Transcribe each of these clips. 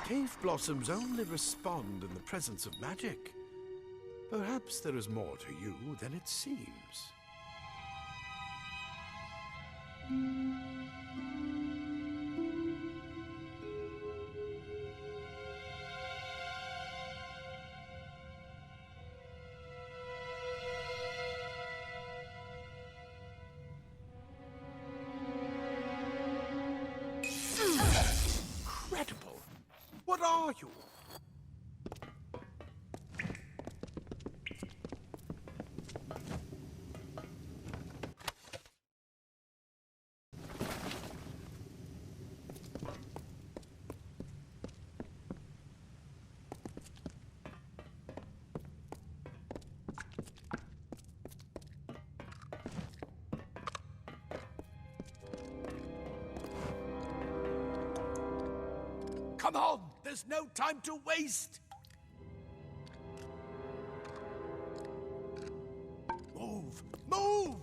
Cave blossoms only respond in the presence of magic. Perhaps there is more to you than it seems. Incredible! What are you? Come on! There's no time to waste! Move! Move!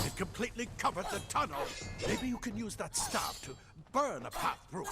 It completely covered the tunnel. Maybe you can use that staff to burn a path through.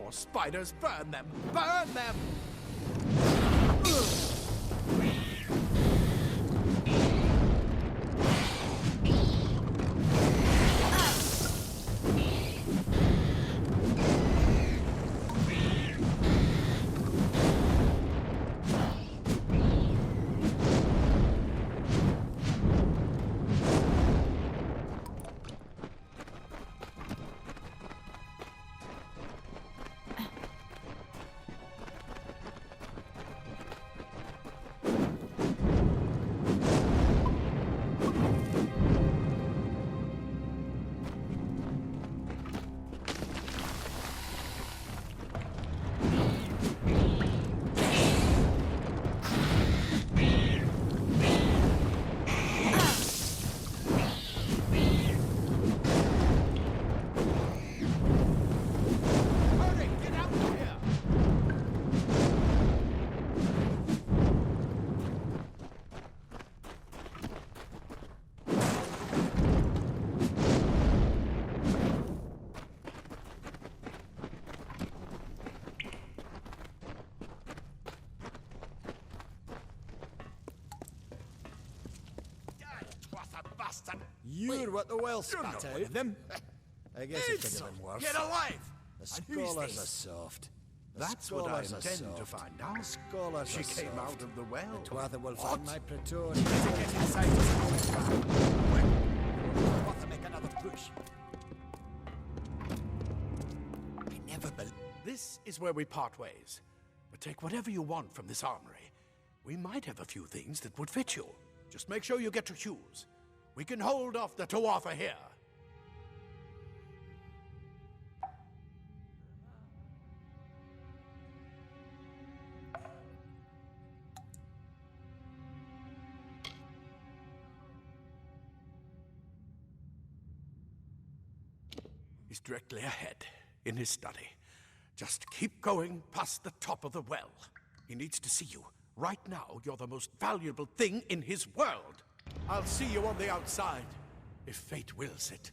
more spiders. Burn them! Burn them! You're what the well You're spat not out. one of them. I guess it could have been worse. Get alive! The And who's scholars this? are soft. The That's what I scholars are intend to soft. find out. The scholars She are came soft. out of the well. The Thuatha will What? find my praetorian. To get inside this house. Thuatha make another push. I never believed. This is where we part ways. But take whatever you want from this armory. We might have a few things that would fit you. Just make sure you get your shoes. We can hold off the Thuatha here. He's directly ahead, in his study. Just keep going past the top of the well. He needs to see you. Right now, you're the most valuable thing in his world. I'll see you on the outside, if fate wills it.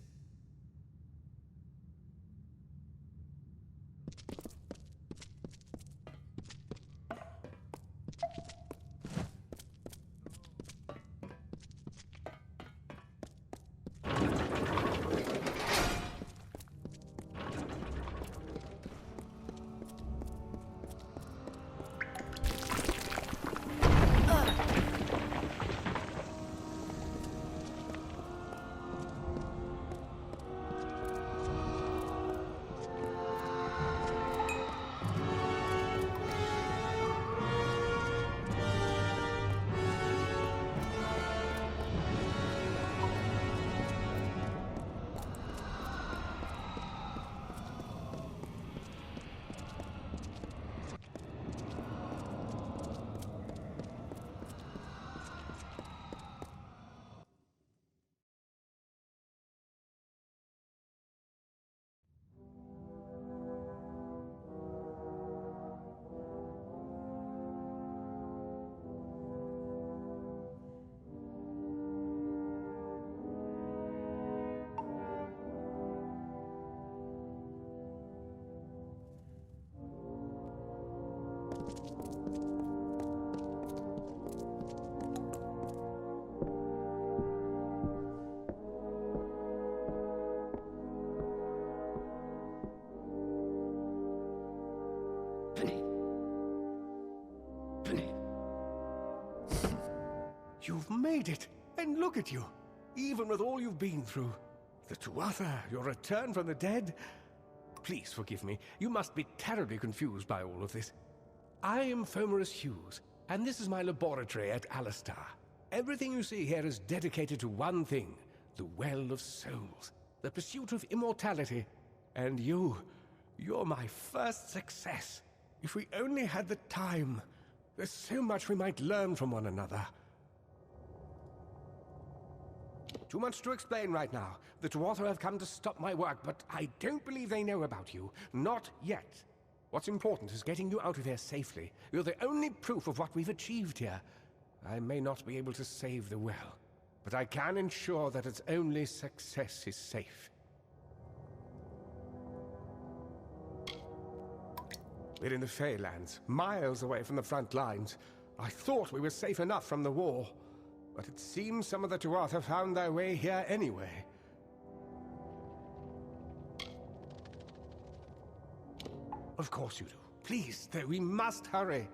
You've made it, and look at you, even with all you've been through. The Thuatha, your return from the dead. Please forgive me, you must be terribly confused by all of this. I am Fomerus Hughes, and this is my laboratory at Alistar. Everything you see here is dedicated to one thing, the Well of Souls, the pursuit of immortality. And you're my first success. If we only had the time, there's so much we might learn from one another. Too much to explain right now. The Thuatha have come to stop my work, but I don't believe they know about you. Not yet. What's important is getting you out of here safely. You're the only proof of what we've achieved here. I may not be able to save the well, but I can ensure that its only success is safe. We're in the Feylands, miles away from the front lines. I thought we were safe enough from the war, but it seems some of the Thuatha found their way here anyway. Of course you do. Please, though, we must hurry.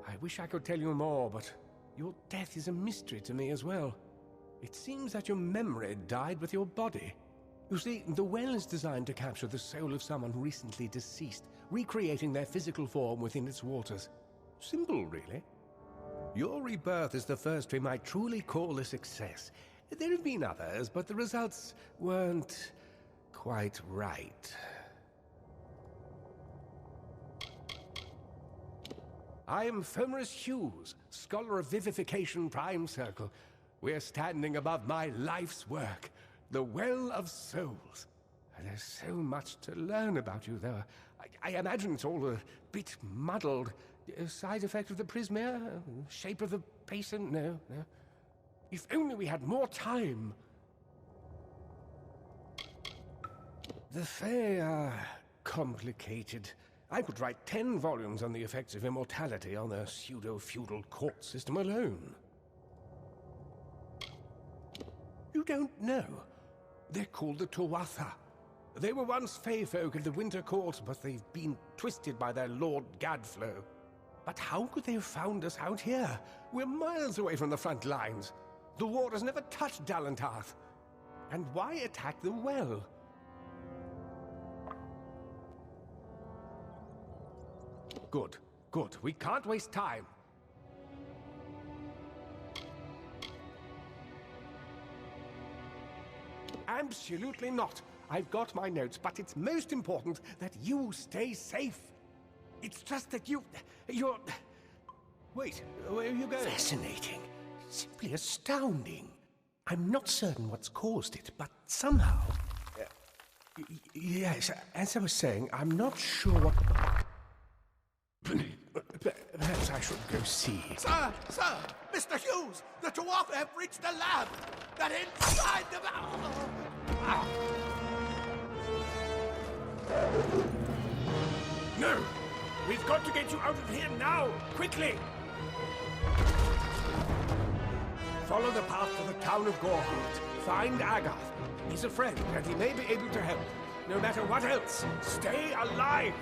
I wish I could tell you more, but your death is a mystery to me as well. It seems that your memory died with your body. You see, the well is designed to capture the soul of someone recently deceased, recreating their physical form within its waters. Simple, really. Your rebirth is the first we might truly call a success. There have been others, but the results weren't quite right. I am Fomorus Hughes, Scholar of Vivification Prime Circle. We're standing above my life's work, the Well of Souls. There's so much to learn about you, though. I imagine it's all a bit muddled. A side effect of the prismere? Shape of the basin? No. If only we had more time. The Fae are complicated. I could write 10 volumes on the effects of immortality on their pseudo-feudal court system alone. You don't know. They're called the Thuatha. They were once Fae folk in the Winter Court, but they've been twisted by their Lord Gadflow. But how could they have found us out here? We're miles away from the front lines. The war has never touched Dalentarth. And why attack the well? Good. We can't waste time. Absolutely not. I've got my notes, but it's most important that you stay safe. It's just that you're... Wait, where are you going? Fascinating. Simply astounding. I'm not certain what's caused it, but somehow... Yes, as I was saying, I'm not sure what... Perhaps I should go see. Sir! Mr. Hughes! The Thuatha have reached the lab! That inside the... No! We've got to get you out of here now! Quickly! Follow the path to the town of Aghart. Find Aghart. He's a friend, and he may be able to help. No matter what else, stay alive!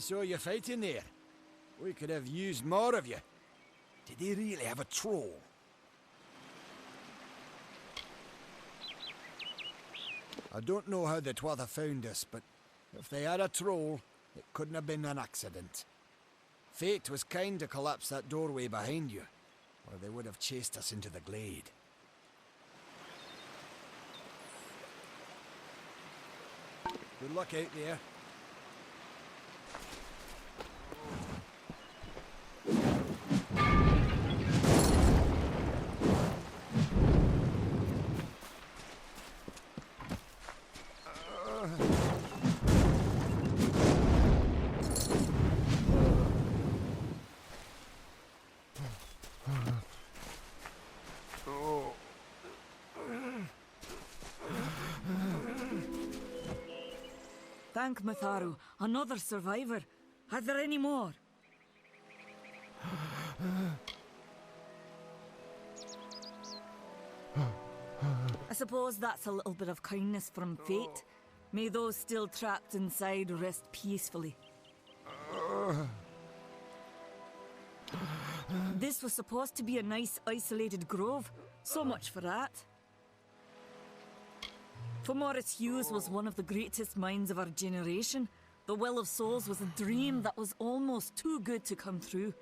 We saw you fighting there. We could have used more of you. Did they really have a troll? I don't know how the Thuatha found us, but if they had a troll, it couldn't have been an accident. Fate was kind to collapse that doorway behind you, or they would have chased us into the glade. Good luck out there. Thank Matharu, another survivor. Are there any more? I suppose that's a little bit of kindness from fate. May those still trapped inside rest peacefully. This was supposed to be a nice isolated grove. So much for that. For Morris Hughes was one of the greatest minds of our generation. The Well of Souls was a dream that was almost too good to come true.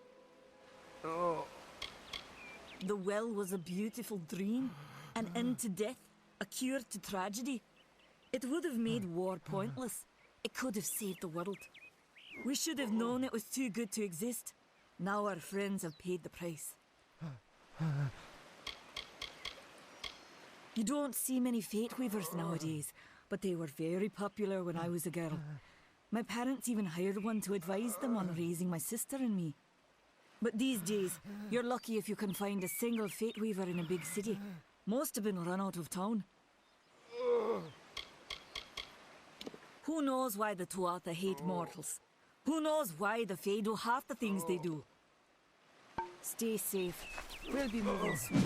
The well was a beautiful dream, an end to death, a cure to tragedy. It would have made war pointless. It could have saved the world. We should have known it was too good to exist. Now our friends have paid the price. You don't see many fate weavers nowadays, but they were very popular when I was a girl. My parents even hired one to advise them on raising my sister and me. But these days, you're lucky if you can find a single fate weaver in a big city. Most have been run out of town. Who knows why the Thuatha hate mortals? Who knows why the Fae do half the things they do? Stay safe. We'll be moving soon.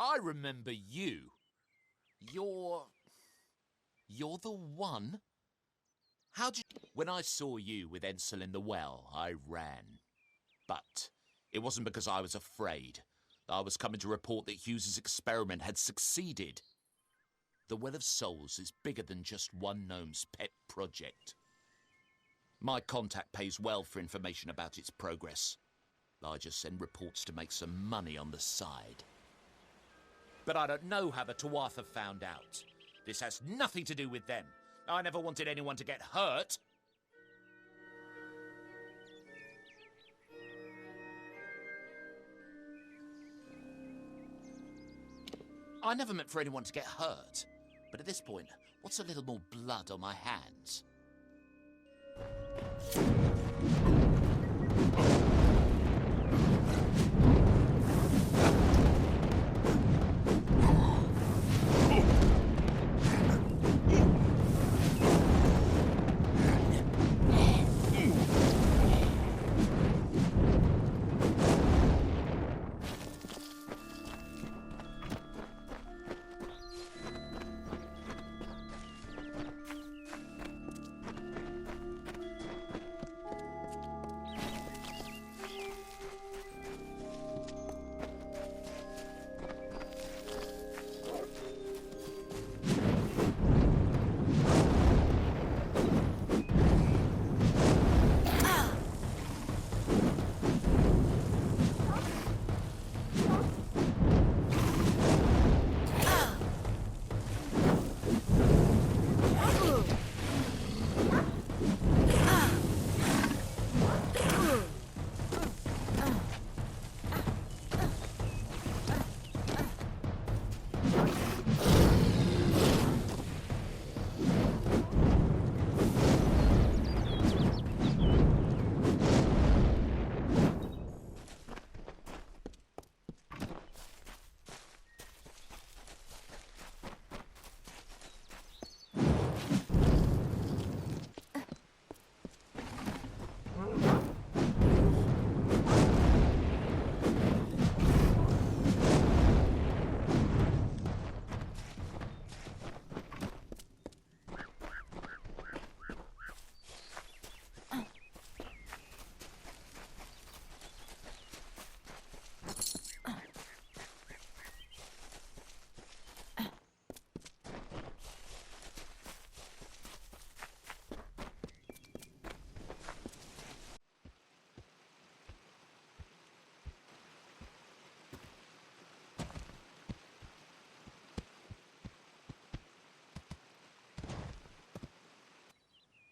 I remember you. You're the one? How'd you... When I saw you with Ensel in the well, I ran. But it wasn't because I was afraid. I was coming to report that Hughes's experiment had succeeded. The Well of Souls is bigger than just one gnome's pet project. My contact pays well for information about its progress. I just send reports to make some money on the side. but I don't know how the Thuatha found out. This has nothing to do with them. I never wanted anyone to get hurt. I never meant for anyone to get hurt. But at this point, what's a little more blood on my hands?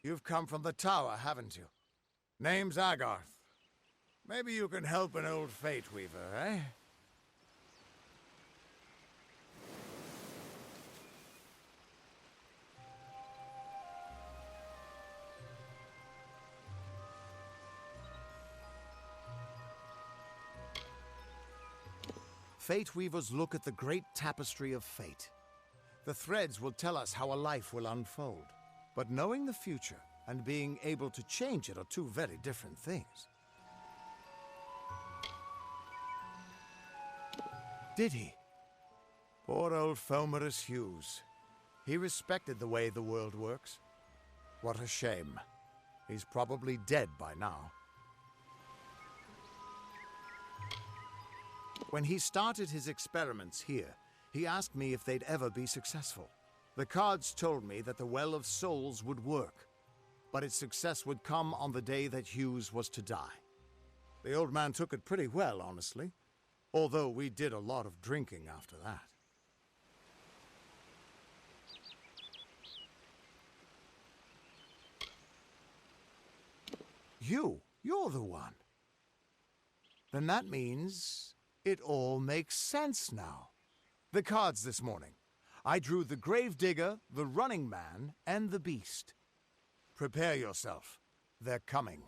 You've come from the tower, haven't you? Name's Aghart. Maybe you can help an old fate weaver, eh? Fate weavers look at the great tapestry of fate. The threads will tell us how a life will unfold. But knowing the future and being able to change it are two very different things. Did he? Poor old Fomerus Hughes. He respected the way the world works. What a shame. He's probably dead by now. When he started his experiments here, he asked me if they'd ever be successful. The cards told me that the Well of Souls would work, but its success would come on the day that Hughes was to die. The old man took it pretty well, honestly, although we did a lot of drinking after that. You're the one. Then that means it all makes sense now. The cards this morning. I drew the Gravedigger, the Running Man, and the Beast. Prepare yourself. They're coming.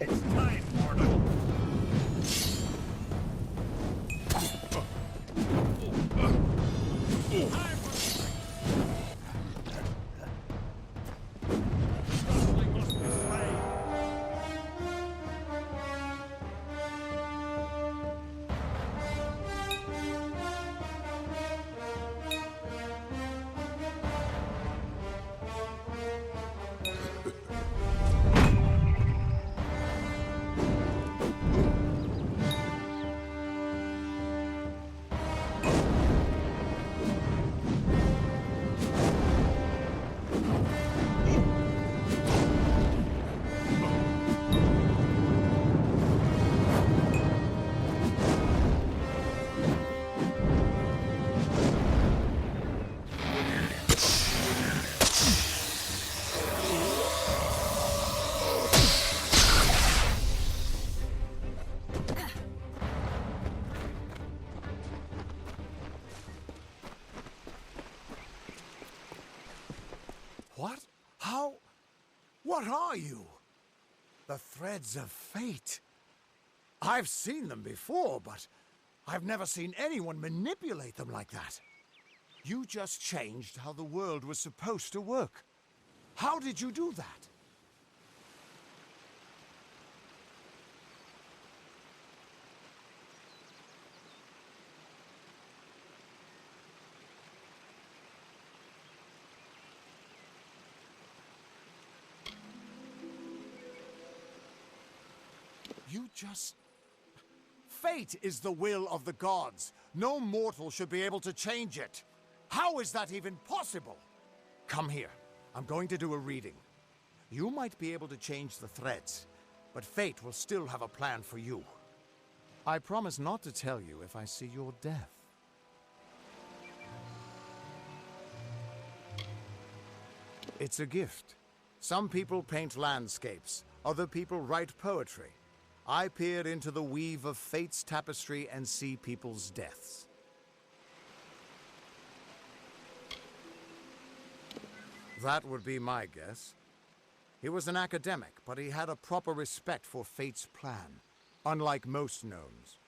It's time, mortal. What? How? What are you? The threads of fate. I've seen them before, but I've never seen anyone manipulate them like that. You just changed how the world was supposed to work. How did you do that? You just... Fate is the will of the gods. No mortal should be able to change it. How is that even possible? Come here. I'm going to do a reading. You might be able to change the threads, but fate will still have a plan for you. I promise not to tell you if I see your death. It's a gift. Some people paint landscapes, other people write poetry. I peer into the weave of fate's tapestry and see people's deaths. That would be my guess. He was an academic, but he had a proper respect for fate's plan, unlike most gnomes.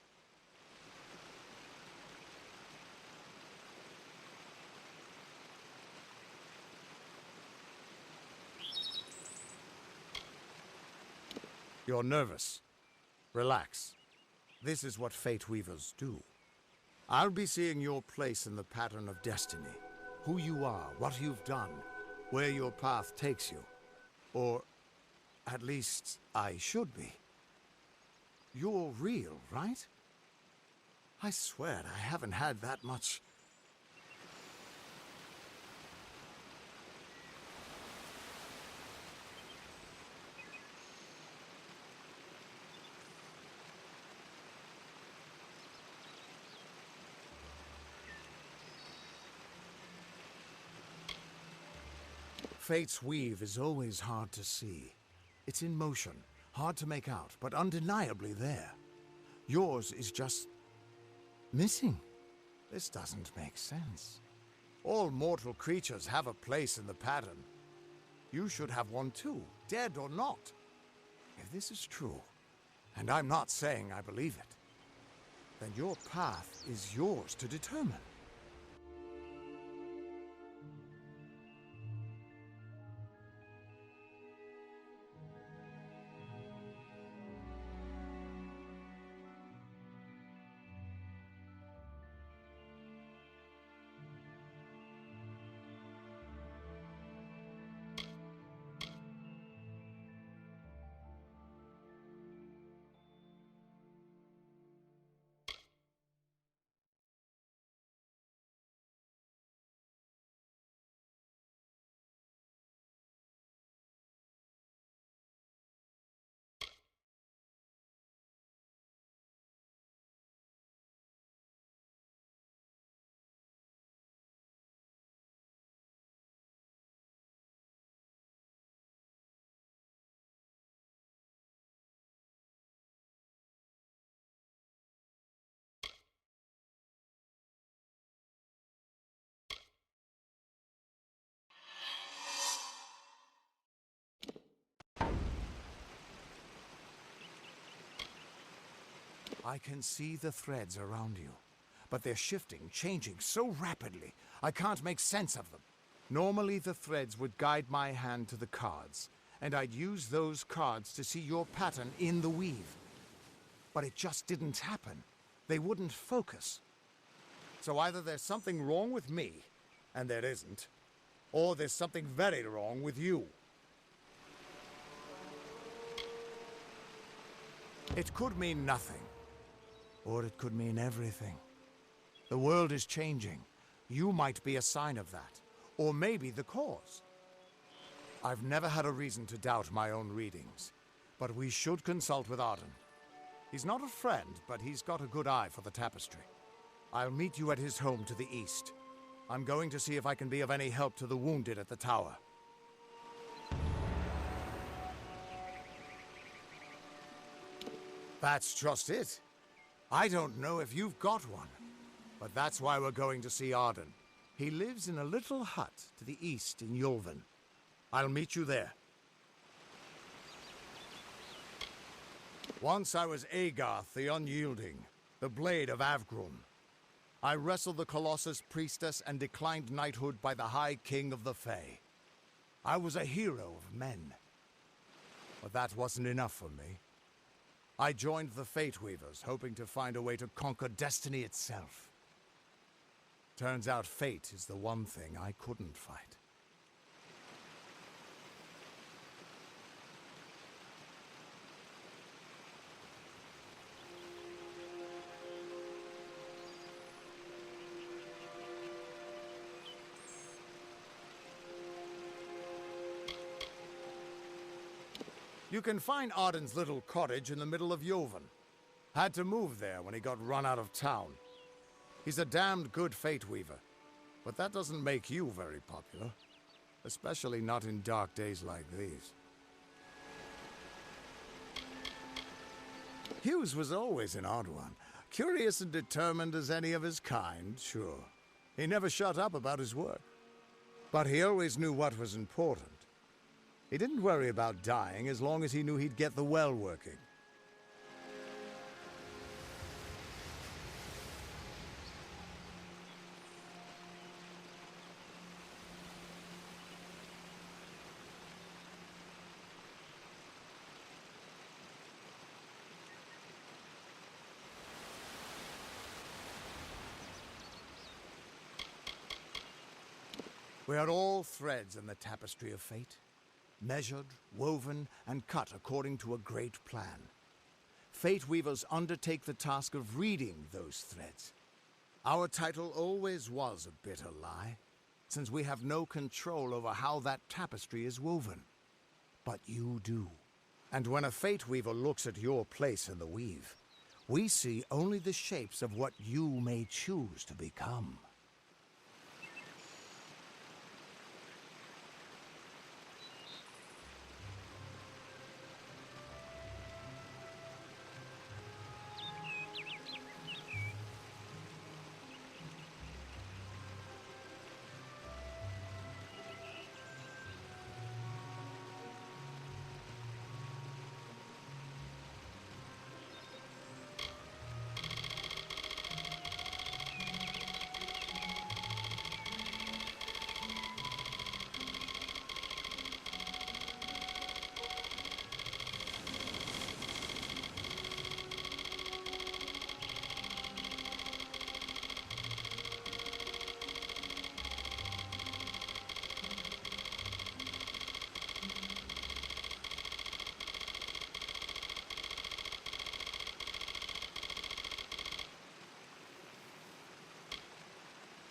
You're nervous. Relax. This is what fate weavers do. I'll be seeing your place in the pattern of destiny. Who you are, what you've done, where your path takes you. Or, at least, I should be. You're real, right? I swear I haven't had that much... Fate's weave is always hard to see. It's in motion, hard to make out, but undeniably there. Yours is just... missing. This doesn't make sense. All mortal creatures have a place in the pattern. You should have one too, dead or not. If this is true, and I'm not saying I believe it, then your path is yours to determine. I can see the threads around you, but they're shifting, changing so rapidly, I can't make sense of them. Normally the threads would guide my hand to the cards, and I'd use those cards to see your pattern in the weave. But it just didn't happen. They wouldn't focus. So either there's something wrong with me, and there isn't, or there's something very wrong with you. It could mean nothing. Or it could mean everything. The world is changing. You might be a sign of that. Or maybe the cause. I've never had a reason to doubt my own readings. But we should consult with Arden. He's not a friend, but he's got a good eye for the tapestry. I'll meet you at his home to the east. I'm going to see if I can be of any help to the wounded at the tower. That's just it. I don't know if you've got one, but that's why we're going to see Arden. He lives in a little hut to the east in Yulven. I'll meet you there. Once I was Aghart the Unyielding, the blade of Avgrun. I wrestled the Colossus priestess and declined knighthood by the High King of the Fae. I was a hero of men. But that wasn't enough for me. I joined the Fate Weavers, hoping to find a way to conquer destiny itself. Turns out fate is the one thing I couldn't fight. You can find Arden's little cottage in the middle of Joven. Had to move there when he got run out of town. He's a damned good fate weaver, but that doesn't make you very popular. Especially not in dark days like these. Hughes was always an odd one. Curious and determined as any of his kind, sure. He never shut up about his work. But he always knew what was important. He didn't worry about dying as long as he knew he'd get the well working. We are all threads in the tapestry of fate. Measured, woven, and cut according to a great plan. Fate weavers undertake the task of reading those threads. Our title always was a bitter lie, since we have no control over how that tapestry is woven. But you do. And when a fate weaver looks at your place in the weave, we see only the shapes of what you may choose to become.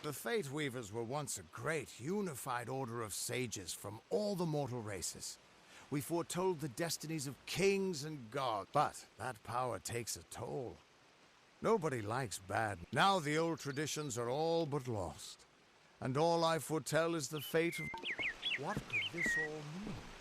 The Fate Weavers were once a great, unified order of sages from all the mortal races. We foretold the destinies of kings and gods, but that power takes a toll. Nobody likes bad. Now the old traditions are all but lost. And all I foretell is the fate of... What could this all mean?